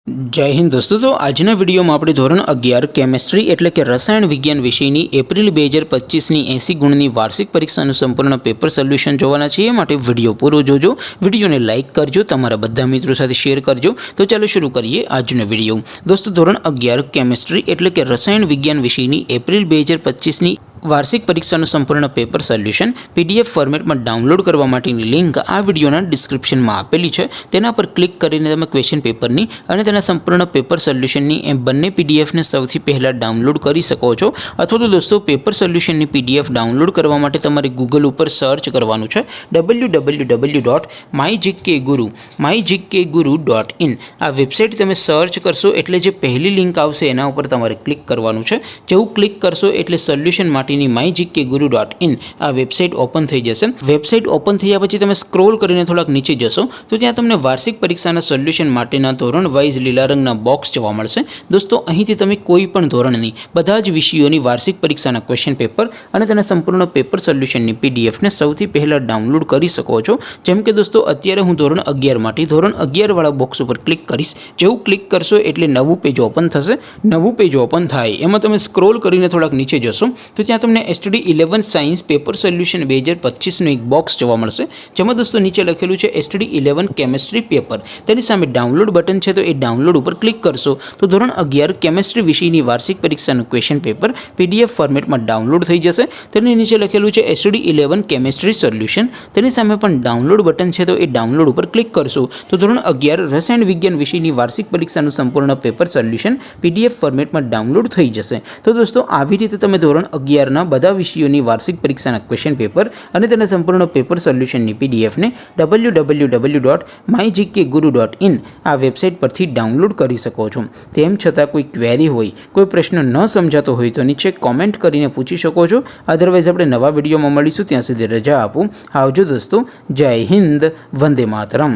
जय हिंद दोस्तों। तो आजना विडियो में આપણે ધોરણ 11 કેમેસ્ટ્રી એટલે કે રસાયણ વિજ્ઞાન વિષયની એપ્રિલ 2025 ની 80 ગુણની વાર્ષિક પરીક્ષાનું સંપૂર્ણ પેપર સોલ્યુશન જોવાના છે। એ માટે વિડિયો પૂરો જોજો, વિડિયોને લાઈક કરજો, તમારા બધા મિત્રો સાથે શેર કરજો। તો ચાલો શરૂ કરીએ આજનો વિડિયો। દોસ્તો ધોરણ 11 કેમેસ્ટ્રી એટલે કે રસાયણ વિજ્ઞાન વિષયની એપ્રિલ 2025 ની વાર્ષિક પરીક્ષાનું સંપૂર્ણ પેપર સોલ્યુશન પીડીએફ ફોર્મેટમાં ડાઉનલોડ કરવા માટેની લિંક આ વિડિયોના ડિસ્ક્રિપ્શનમાં આપેલી છે। તેના પર ક્લિક કરીને તમે ક્વેશ્ચન પેપરની અને તેના સંપૂર્ણ પેપર સોલ્યુશનની એ બંને પીડીએફને સૌથી પહેલાં ડાઉનલોડ કરી શકો છો। અથવા તો દોસ્તો પેપર સોલ્યુશનની પીડીએફ ડાઉનલોડ કરવા માટે તમારે ગૂગલ ઉપર સર્ચ કરવાનું છે www.mygkguru.in। આ વેબસાઇટ તમે સર્ચ કરશો એટલે જે પહેલી લિંક આવશે એના ઉપર તમારે ક્લિક કરવાનું છે। જેવું ક્લિક કરશો એટલે સોલ્યુશન માટે mygkguru.in આ વેબસાઇટ ઓપન થઈ જશે। વેબસાઇટ ઓપન થયા પછી તમે સ્ક્રોલ કરીને થોડાક નીચે જશો તો ત્યાં તમને વાર્ષિક પરીક્ષાના સોલ્યુશન માટેના ધોરણ વાઇઝ લીલા રંગના બોક્સ જોવા મળશે। દોસ્તો અહીંથી તમે કોઈ પણ ધોરણની બધા જ વિષયોની વાર્ષિક પરીક્ષાના ક્વેશ્ચન પેપર અને તેના સંપૂર્ણ પેપર સોલ્યુશનની પીડીએફને સૌથી પહેલાં ડાઉનલોડ કરી શકો છો। જેમ કે દોસ્તો અત્યારે હું ધોરણ 11 માટે ધોરણ 11 વાળા બોક્સ ઉપર ક્લિક કરીશ। જેવું ક્લિક કરશો એટલે નવું પેજ ઓપન થશે। નવું પેજ ઓપન થાય એમાં તમે સ્ક્રોલ કરીને થોડાક નીચે જશો તો ત્યાં તમને STD 11 સાયન્સ પેપર સોલ્યુશન 2025નું એક બોક્સ જોવા મળશે। જેમાં દોસ્તો નીચે લખેલું છે STD 11 કેમેસ્ટ્રી પેપર। તેની સામે ડાઉનલોડ બટન છે, તો એ ડાઉનલોડ ઉપર ક્લિક કરશો તો ધોરણ 11 કેમેસ્ટ્રી વિષયની વાર્ષિક પરીક્ષાનું ક્વેશ્ચન પેપર PDF ફોર્મેટમાં ડાઉનલોડ થઈ જશે। તેની નીચે લખેલું છે STD 11 કેમેસ્ટ્રી સોલ્યુશન। તેની સામે પણ ડાઉનલોડ બટન છે, તો એ ડાઉનલોડ ઉપર ક્લિક કરશો તો ધોરણ 11 રસાયણ વિજ્ઞાન વિષયની વાર્ષિક પરીક્ષાનું સંપૂર્ણ પેપર સોલ્યુશન PDF ફોર્મેટમાં ડાઉનલોડ થઈ જશે। તો દોસ્તો આવી રીતે તમે ધોરણ 11 બધા વિષયોની વાર્ષિક પરીક્ષાના ક્વેશ્ચન પેપર અને તેના સંપૂર્ણ પેપર સોલ્યુશનની પીડીએફને www.mygkguru.in આ વેબસાઇટ પરથી ડાઉનલોડ કરી શકો છો। તેમ છતાં કોઈ ક્વેરી હોય, કોઈ પ્રશ્ન ન સમજાતો હોય તો નીચે કોમેન્ટ કરીને પૂછી શકો છો। અધરવાઇઝ આપણે નવા વિડીયોમાં મળીશું, ત્યાં સુધી રજા આપો। આવજો દોસ્તો, જય હિન્દ, વંદે માતરમ।